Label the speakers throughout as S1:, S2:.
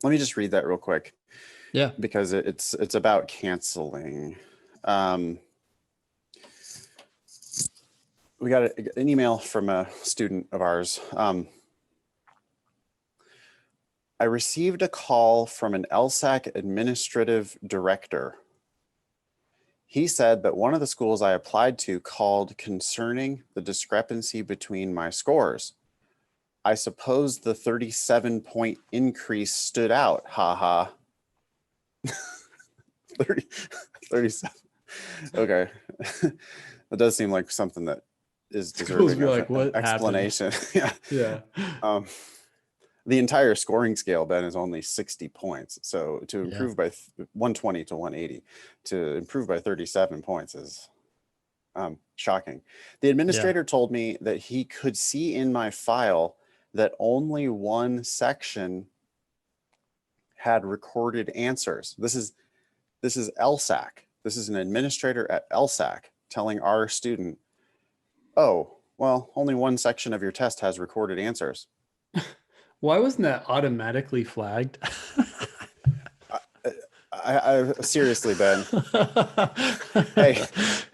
S1: Let me just read that real quick
S2: Yeah.
S1: because it's about canceling. We got an email from a student of ours. I received a call from an LSAC administrative director. He said that one of the schools I applied to called concerning the discrepancy between my scores. I suppose the 37-point increase stood out. Ha ha. 30, 37. Okay. That does seem like something that is
S2: Schools
S1: deserving
S2: be
S1: of
S2: like,
S1: an
S2: what happened?
S1: explanation. Yeah.
S2: Yeah.
S1: The entire scoring scale, Ben, is only 60 points. So to
S2: Yeah.
S1: improve by 120 to 180, to improve by 37 points is shocking. The
S2: Yeah.
S1: administrator told me that he could see in my file that only one section had recorded answers. This is LSAC. This is an administrator at LSAC telling our student, oh, well, only one section of your test has recorded answers.
S2: Why wasn't that automatically flagged?
S1: I seriously, Ben. Hey,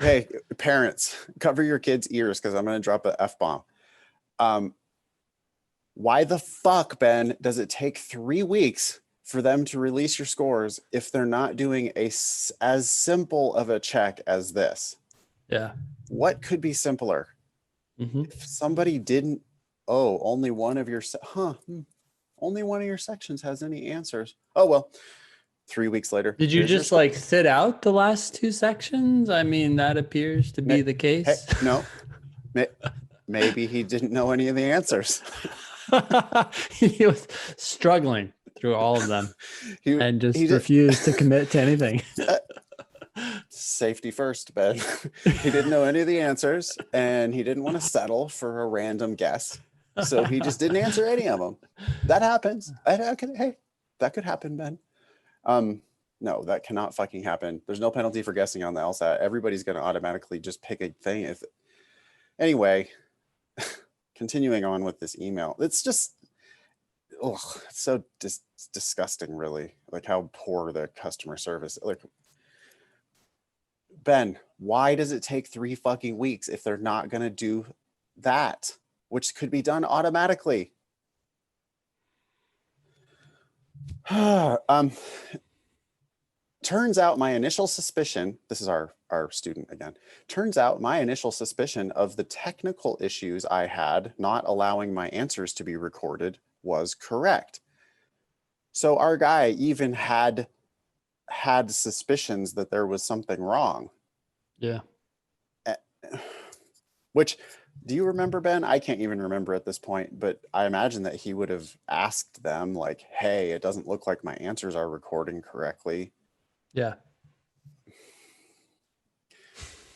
S1: hey, parents, cover your kids' ears because I'm going to drop a F-bomb. Why the fuck, Ben, does it take 3 weeks for them to release your scores if they're not doing as simple of a check as this?
S2: Yeah.
S1: What could be simpler?
S2: Hmm.
S1: If somebody didn't, oh, only one of your, only one of your sections has any answers. Oh, well, 3 weeks later,
S2: Did you
S1: here's your
S2: just
S1: score.
S2: like sit out the last two sections? I mean, that appears to be the
S1: Hey,
S2: case.
S1: no, maybe he didn't know any of the answers.
S2: He was struggling through all of them
S1: he
S2: and
S1: he
S2: just
S1: did
S2: refused to commit to anything.
S1: safety first, Ben. He didn't know any of the answers, and he didn't want to settle for a random guess, so he just didn't answer any of them. That happens. Hey, that could happen, Ben. No, that cannot fucking happen. There's no penalty for guessing on the LSAT. Everybody's going to automatically just pick a thing. Anyway, continuing on with this email, it's just, ugh, it's so disgusting, really. Like how poor the customer service. Like, Ben, why does it take 3 fucking weeks if they're not going to do that, which could be done automatically? Turns out my initial suspicion, this is our student again, turns out my initial suspicion of the technical issues I had not allowing my answers to be recorded was correct. So our guy even had suspicions that there was something wrong.
S2: Yeah.
S1: Which, do you remember, Ben? I can't even remember at this point, but I imagine that he would have asked them, like, hey, it doesn't look like my answers are recording correctly.
S2: Yeah.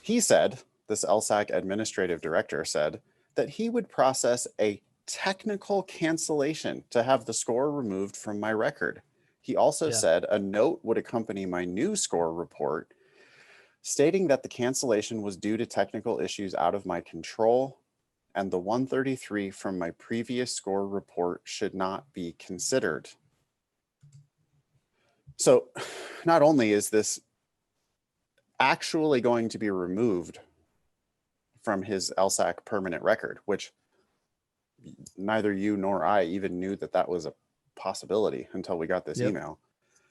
S1: He said, this LSAC administrative director said, that he would process a technical cancellation to have the score removed from my record. He also
S2: Yeah.
S1: said a note would accompany my new score report stating that the cancellation was due to technical issues out of my control and the 133 from my previous score report should not be considered. So not only is this actually going to be removed from his LSAC permanent record, which neither you nor I even knew that that was a possibility until we got this
S2: Yep.
S1: email.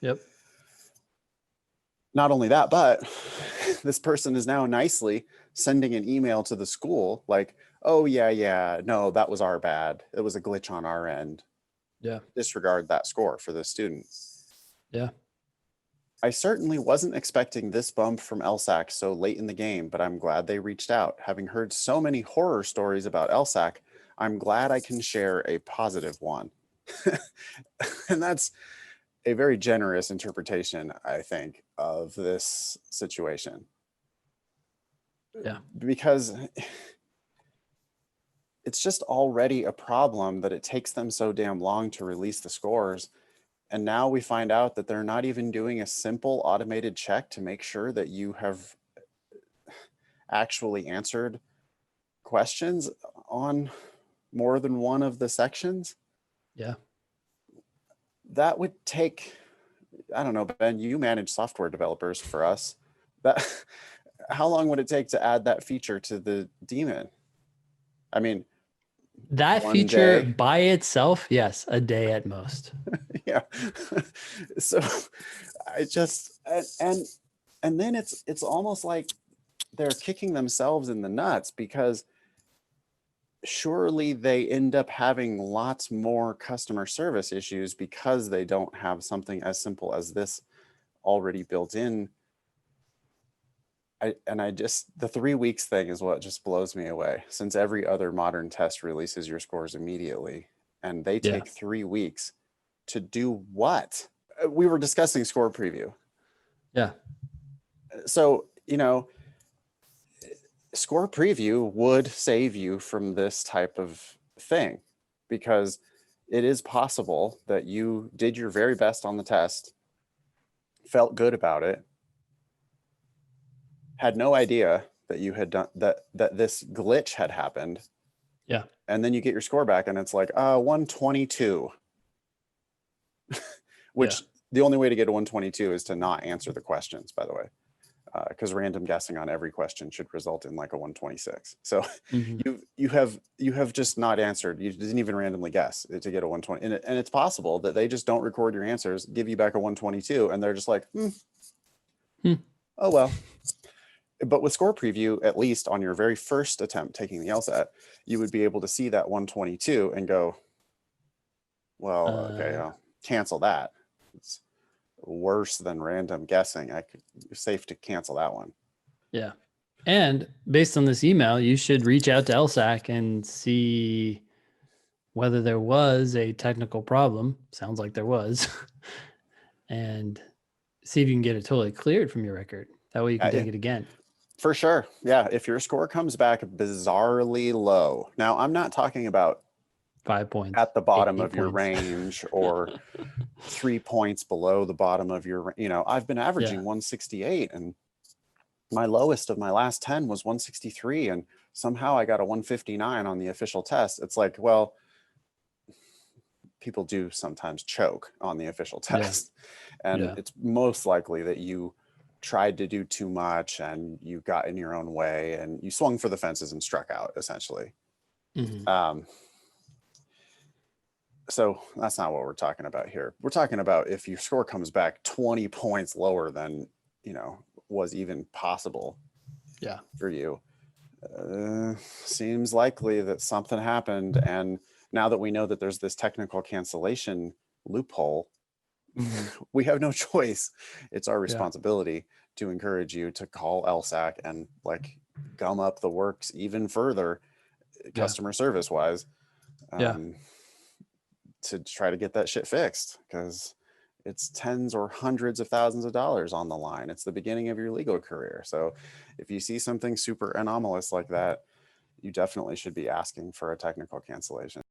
S2: Yep.
S1: Not only that, but this person is now nicely sending an email to the school like, oh, yeah, no, that was our bad. It was a glitch on our end.
S2: Yeah.
S1: Disregard that score for this student.
S2: Yeah.
S1: I certainly wasn't expecting this bump from LSAC so late in the game, but I'm glad they reached out. Having heard so many horror stories about LSAC, I'm glad I can share a positive one. And that's a very generous interpretation, I think, of this situation.
S2: Yeah.
S1: Because it's just already a problem that it takes them so damn long to release the scores. And now we find out that they're not even doing a simple automated check to make sure that you have actually answered questions on more than one of the sections.
S2: Yeah.
S1: that would take, I don't know, Ben, you manage software developers for us. That how long would it take to add that feature to the daemon? I mean,
S2: That
S1: one
S2: feature
S1: day.
S2: by itself, yes, a day at most.
S1: Yeah. So I just and then it's almost like they're kicking themselves in the nuts, because surely they end up having lots more customer service issues because they don't have something as simple as this already built in. I just, the 3 weeks thing is what just blows me away, since every other modern test releases your scores immediately, and they
S2: Yeah.
S1: take 3 weeks to do what? We were discussing score preview.
S2: Yeah.
S1: So, score preview would save you from this type of thing, because it is possible that you did your very best on the test, felt good about it, had no idea that you had done that this glitch had happened.
S2: Yeah.
S1: And then you get your score back and it's like 122. Which the only way to get a 122 is to not answer the questions, by the way. Because random guessing on every question should result in like a 126. So you have just not answered. You didn't even randomly guess to get a 120. And it's possible that they just don't record your answers, give you back a 122, and they're just like, oh well. But with score preview, at least on your very first attempt taking the LSAT, you would be able to see that 122 and go, well, okay, I'll cancel that. It's worse than random guessing. It's safe to cancel that one.
S2: Yeah. And based on this email, you should reach out to LSAC and see whether there was a technical problem. Sounds like there was. And see if you can get it totally cleared from your record. That way you can take it again.
S1: For sure. Yeah. If your score comes back bizarrely low. Now, I'm not talking about
S2: 5 points
S1: at the bottom of
S2: points.
S1: your range or 3 points below the bottom of your, I've been averaging 168, and my lowest of my last 10 was 163. And somehow I got a 159 on the official test. It's like, well, people do sometimes choke on the official test. And it's most likely that you tried to do too much and you got in your own way and you swung for the fences and struck out, essentially. So that's not what we're talking about here. We're talking about if your score comes back 20 points lower than, was even possible for you. Seems likely that something happened. And now that we know that there's this technical cancellation loophole, we have no choice. It's our responsibility to encourage you to call LSAC and like gum up the works even further, customer service wise, to try to get that shit fixed, because it's tens or hundreds of thousands of dollars on the line. It's the beginning of your legal career. So if you see something super anomalous like that, you definitely should be asking for a technical cancellation.